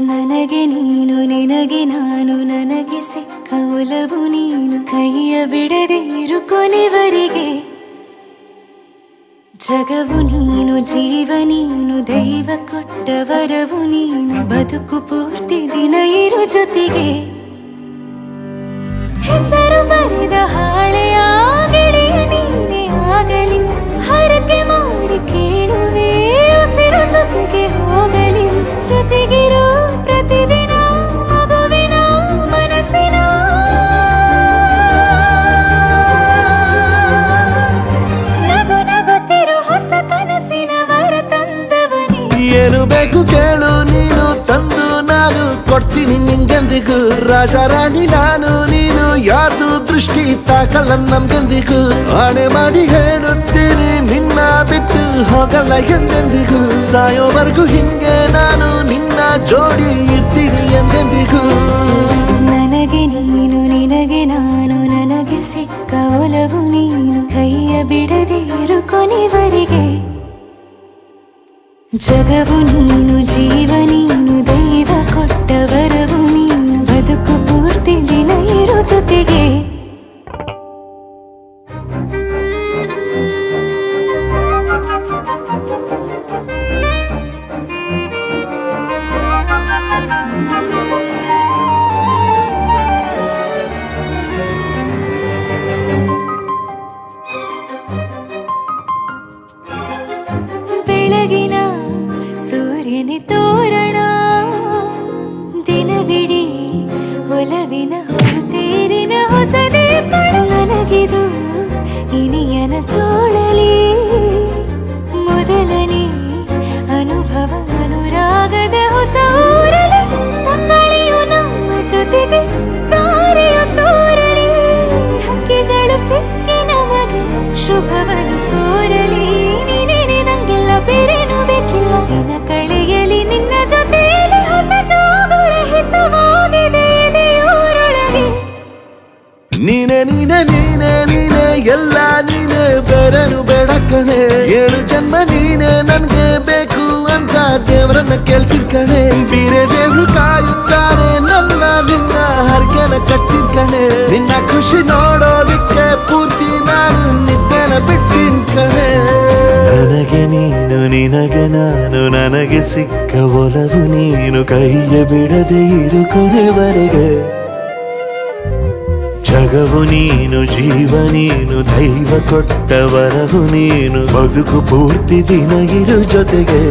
ನನಗೆ ನೀನು ನಿನಗೆ ನಾನು ನನಗೆ ಸಿಕ್ಕ ಒಲವು ನೀನು ಕೈಯ ಬಿಡದೆ ಇರು ಕೊನೆವರೆಗೆ ಜಗವು ನೀನು ಜೀವ ನೀನು ದೈವ ಕೊಟ್ಟ ವರವು ನೀನು ಬದುಕು ಪೂರ್ತಿ ದಿನ ಇರು ಜೊತೆಗೆ ಹೆಸರು ಬರೆದ ಹಾಳೆಯ ಗೆಳೆಯ ನೀನೇ ಆಗಲಿ ಹರಕೆ ಮಾಡಿ ಕೇಳುವೆ ಉಸಿರು ಜೊತೆಗೆ ಹೋಗಲಿ ಜೊತೆಗಿರೋ ಪ್ರತಿದಿನ ಮಗುವಿನ ಮನಸ್ಸಿನ ನಗು ನಗುತ್ತಿರೋ ಹೊಸ ಕನಸಿನ ವರ ತಂದವನೇ ಏನು ಬೇಕು ಕೇಳು ನೀನು ತಂದು ನಾನು ಕೊಡ್ತೀನಿ ನಿಂಗೆಂದಿಗೂ ರಾಜ ರಾಣಿ ನಾನು ನೀನು ಯಾರ್ದು ದೃಷ್ಟಿ ತಾಕಲ್ಲ ನಮ್ಗೆಂದಿಗೂ ಆಣೆ ಮಾಡಿ ಹೇಳುತ್ತೀನಿ ನಿನ್ನ ಬಿಟ್ಟು ಹೋಗಲ್ಲ ಎಂದೆಂದಿಗೂ ಸಾಯೋವರೆಗೂ ಹಿಂಗೆ ನಾನು ನಿನ್ನ ಜೋಡಿ ಇರ್ತೀನಿ ಎಂದೆಂದಿಗೂ ನನಗೆ ನೀನು ನಿನಗೆ ನಾನು ನನಗೆ ಸಿಕ್ಕ ಒಲವು ನೀನು ಕೈಯ ಬಿಡದೆ ಇರು ಕೊನೆವರೆಗೆ ಜಗವು ನೀನು ಜೀವ ನೀನು ದೈವ ಕೊಟ್ಟ ವರವು ನೀನು ಬದುಕು ಪೂರ್ತಿ ದಿನ ಇರು ಜೊತೆಗೆ ಬೆಳಗಿನ ಸೂರ್ಯನ ತೋರಣ ದಿನವಿಡೀ ಒಲವಿನ ಹೊರತೇರಿನ ಹೊಸದೇ ಪಡ ನನಗಿದು ಇನಿಯನ ತೋಳಲಿ ಮೊದಲನೇ ಅನುಭವ ಅನುರಾಗದ ಹೊಸ ಊರಲಿ ತಂಗಳಿಯು ನಮ್ಮ ಜೊತೆಗೆ ತಾರೆಯ ತೋರಲಿ ಹಕ್ಕಿಗಳು ಸಿಕ್ಕಿ ನಮಗೆ ಶುಭವನ್ನು ಕೋರಲಿ ಬೇರೇನು ಬೇಕಿಲ್ಲ ದಿನ ಕಳೆಯಲಿ ನಿನ್ನ ಜೊತೆಯಲ್ಲಿ ಹೊಸ ಜೋಗುಳ ಹಿತವಾಗಿದೆ ದೇವರೊಳಗೆ ನೀನೆ ನೀನೆ ನೀನೆ ನೀನೆ ಎಲ್ಲ ನೀನೆ ಬೇರೆನು ಬೇಡ ಕಣೆ 7 ಜನ್ಮ ನೀನೆ ನನ್ಗೆ ಬೇಕು ಅಂತ ದೇವರನ್ನ ಕೇಳ್ತೀನಿ ಕಣೆ ಬೇರೆ ದೇವ್ರು ಕಾಯುತ್ತಾರೆ ನನ್ನ ನಿನ್ನ ಹರಕೆನ ಕಟ್ಟಿನ ಕಣೆ ನಿನ್ನ ಖುಷಿ ನೋಡೋದಿಕ್ಕೆ ಪೂರ್ತಿ ನಾನು ನಿದ್ದೆನ ಬಿಟ್ಟಿನ್ ಕಣೆ ನನಗೆ ನೀನು ನಿನಗೆ ನಾನು ನನಗೆ ಸಿಕ್ಕ ಒಲವು ನೀನು ಕೈಯ ಬಿಡದೆ ಇರು ಕೊನೆವರೆಗೆ ಜಗವು ನೀನು ಜೀವ ನೀನು ದೈವ ಕೊಟ್ಟ ವರವು ನೀನು ಬದುಕು ಪೂರ್ತಿ ದಿನ ಇರು ಜೊತೆಗೆ